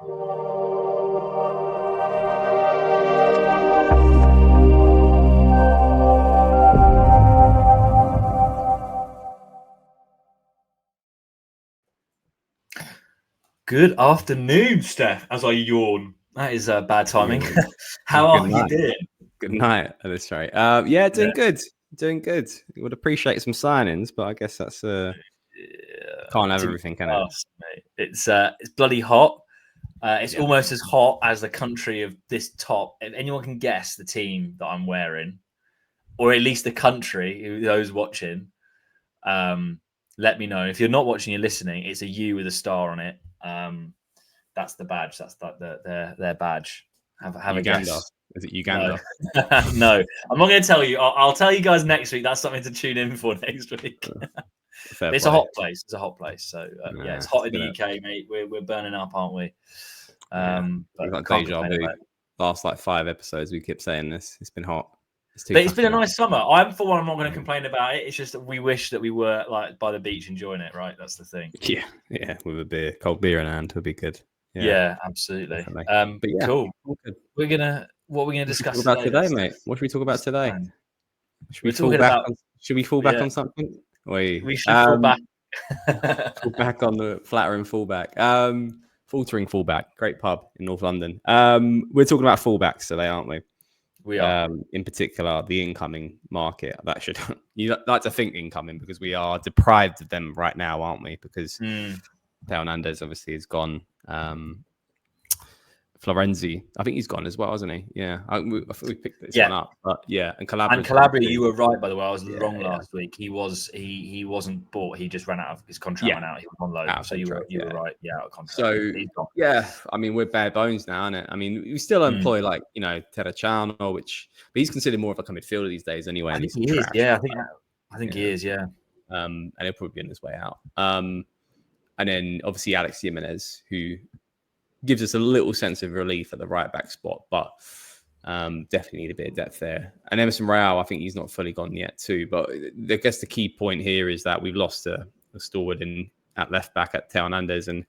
Good afternoon, Steph, as I yawn. That is bad timing. How are you doing? Good night. That's right. Doing good. Doing good. Would appreciate some signings, but I guess that's can't have everything, can it? Mate. It's bloody hot. It's almost as hot as the country of this top. If anyone can guess the team that I'm wearing, or at least the country, those watching, let me know. If you're not watching, you're listening. It's a U with a star on it. That's the badge. That's their badge. Have Uganda. A guess. Is it Uganda? No, no. I'm not going to tell you. I'll tell you guys next week. That's something to tune in for next week. It's a hot place. It's a hot place. So it's hot in the UK, mate. We're burning up, aren't we? We've got deja vu. Last 5 episodes, we kept saying this. It's been hot. It's been a nice summer. I'm not going to complain about it. It's just that we wish that we were by the beach enjoying it. Right, that's the thing. Yeah, with a cold beer in hand would be good. Yeah, absolutely. Cool. What are we gonna discuss today, mate? What should we talk about today? Should we fall back on something? We should fall back. Fall back on the flattering fullback. Faltering fullback. Great pub in North London. We're talking about fullbacks today, aren't we? We are. In particular, the incoming market. That should you like to think incoming because we are deprived of them right now, aren't we? Because Theo Hernandez obviously is gone. Florenzi, I think he's gone as well, hasn't he? Yeah, we picked this one up, but and Calabria. You were right, by the way. I was wrong last week. He wasn't bought. He just ran out of his contract. Went out. He was on loan. So you were right. Yeah, out of contract. So I mean, we're bare bones now, isn't it? I mean, we still employ Terracciano, but he's considered more of a midfielder these days, anyway. I think he is. Yeah, I think he is. Yeah. And he'll probably be on his way out. And then obviously Alex Jimenez, who gives us a little sense of relief at the right back spot, but definitely need a bit of depth there. And Emerson Royale, I think he's not fully gone yet too. But I guess the key point here is that we've lost a stalwart at left back at Theo Hernandez. And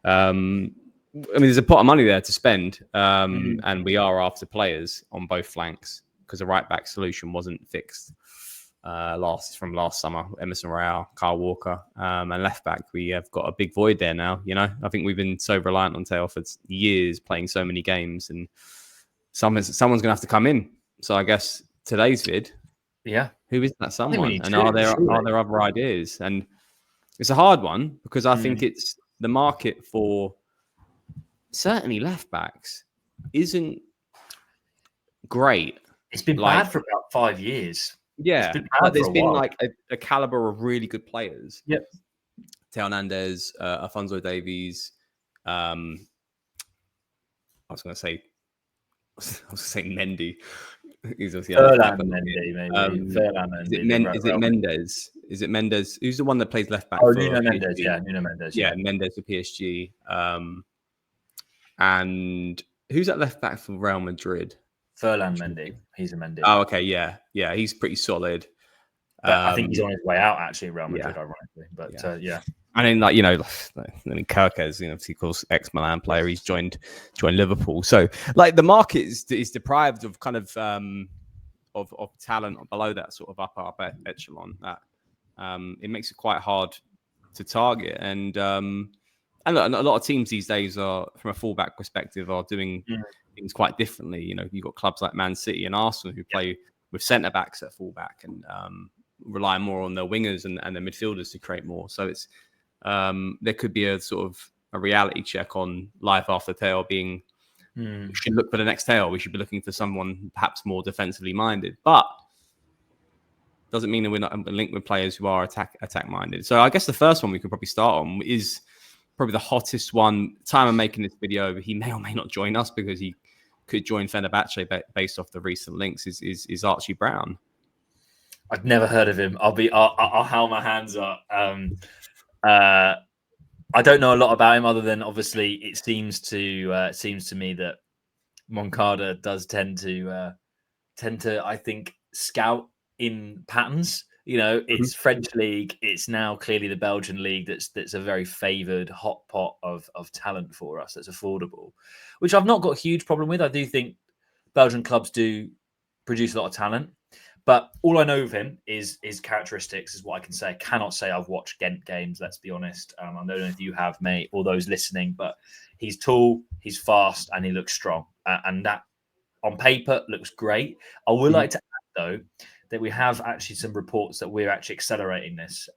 I mean, there's a pot of money there to spend. And we are after players on both flanks because the right back solution wasn't fixed from last summer. Emerson Royale, Kyle Walker, and left back. We have got a big void there now. I think we've been so reliant on Theo for years, playing so many games, and someone's going to have to come in. So I guess today's vid, who is that someone? And are there other ideas? And it's a hard one because I think it's the market for certainly left backs isn't great. It's been bad for about 5 years. Yeah, but there's been a caliber of really good players. Yep. Theo Hernandez, Alphonso Davies. I was going to say Mendy. He's obviously Mendy, maybe. Is it Mendes? Is it Mendes? Who's the one that plays left back? Nuno Mendes. Yeah, Nuno Mendes. Yeah, Mendes for PSG. And who's that left back for Real Madrid? Ferland Mendy. He's a Mendy. Oh, okay. Yeah. He's pretty solid. But I think he's on his way out, actually, Real Madrid, ironically. But And then Kirkes, obviously, of course, ex-Milan player. He's joined Liverpool. So, the market is deprived of kind of talent below that sort of upper echelon. That it makes it quite hard to target. And a lot of teams these days are, from a fullback perspective, are doing things quite differently. You've got clubs like Man City and Arsenal who play with centre backs at fullback and rely more on their wingers and their midfielders to create more. So it's there could be a sort of a reality check on life after Theo being. We should look for the next Theo. We should be looking for someone perhaps more defensively minded, but doesn't mean that we're not linked with players who are attack minded. So I guess the first one we could probably start on is probably the hottest one. Time of making this video, he may or may not join us because he could join Fenerbahce based off the recent links. Is Archie Brown? I've never heard of him. I'll hold my hands up. I don't know a lot about him other than obviously it seems to me that Moncada does tend to I think scout in patterns It's French league. It's now clearly the Belgian league. That's a very favoured hot pot of talent for us. That's affordable, which I've not got a huge problem with. I do think Belgian clubs do produce a lot of talent, but all I know of him is his characteristics. Is what I can say. I cannot say I've watched Ghent games. Let's be honest. I don't know if you have, mate, or those listening, but he's tall, he's fast, and he looks strong, and that on paper looks great. I would like to add though that we have actually some reports that we're actually accelerating this.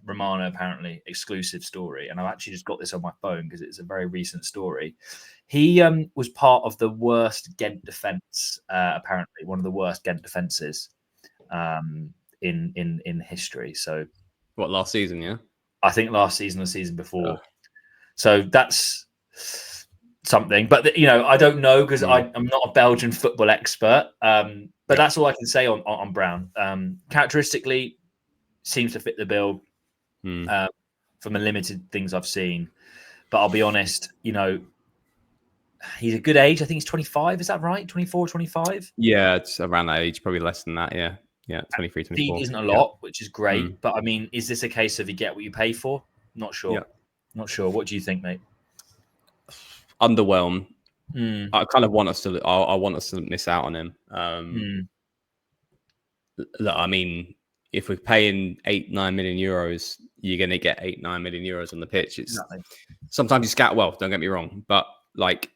Romano apparently exclusive story, and I've actually just got this on my phone because it's a very recent story. He was part of the worst Ghent defense, apparently one of the worst Ghent defenses in history. So, what, last season? Yeah, I think last season or season before. So that's something, but I don't know because I'm not a Belgian football expert. But that's all I can say on Brown. Characteristically, seems to fit the bill from the limited things I've seen. But I'll be honest, he's a good age. I think he's 25. Is that right? 24, 25? Yeah, it's around that age, probably less than that. Yeah, 23, 24. Feet isn't a lot, which is great. But I mean, is this a case of you get what you pay for? Not sure. Yeah. Not sure. What do you think, mate? Underwhelmed. I kind of want us to. I want us to miss out on him. Look, I mean, if we're paying 8-9 million euros, you're going to get 8-9 million euros on the pitch. It's sometimes you scout well. Don't get me wrong, but like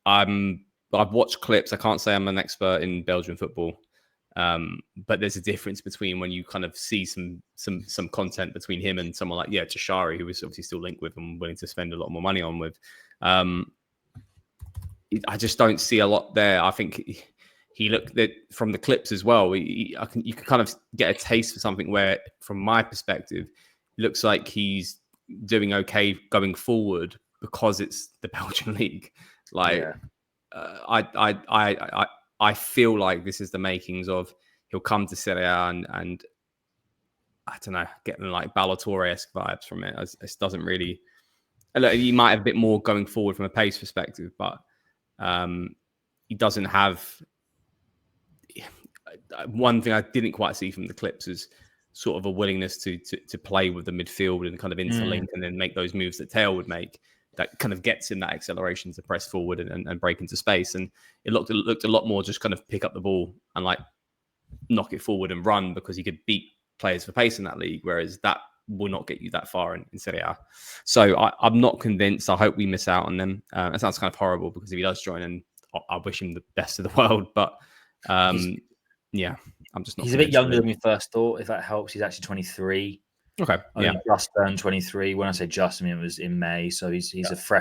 I've watched clips. I can't say I'm an expert in Belgian football, but there's a difference between when you kind of see some content between him and someone like Tashari, who is obviously still linked with and willing to spend a lot more money on with. I just don't see a lot there. I think he looked at from the clips as well. You can kind of get a taste for something where, from my perspective, it looks like he's doing okay going forward because it's the Belgian league. Like, I feel like this is the makings of he'll come to Serie A and I don't know, getting like Ballatore-esque vibes from it. It doesn't really. Look, he might have a bit more going forward from a pace perspective, but he doesn't have. One thing I didn't quite see from the clips is sort of a willingness to play with the midfield and kind of interlink and then make those moves that Theo would make. That kind of gets him that acceleration to press forward and break into space. And it looked a lot more just kind of pick up the ball and like knock it forward and run because he could beat players for pace in that league. Whereas that will not get you that far in Serie A. So I'm not convinced. I hope we miss out on them. It sounds kind of horrible because if he does join, and I wish him the best of the world. But I'm just not. He's a bit younger than we first thought. If that helps, he's actually 23. Okay. Just turned 23. When I say just, I mean it was in May. So he's a fresh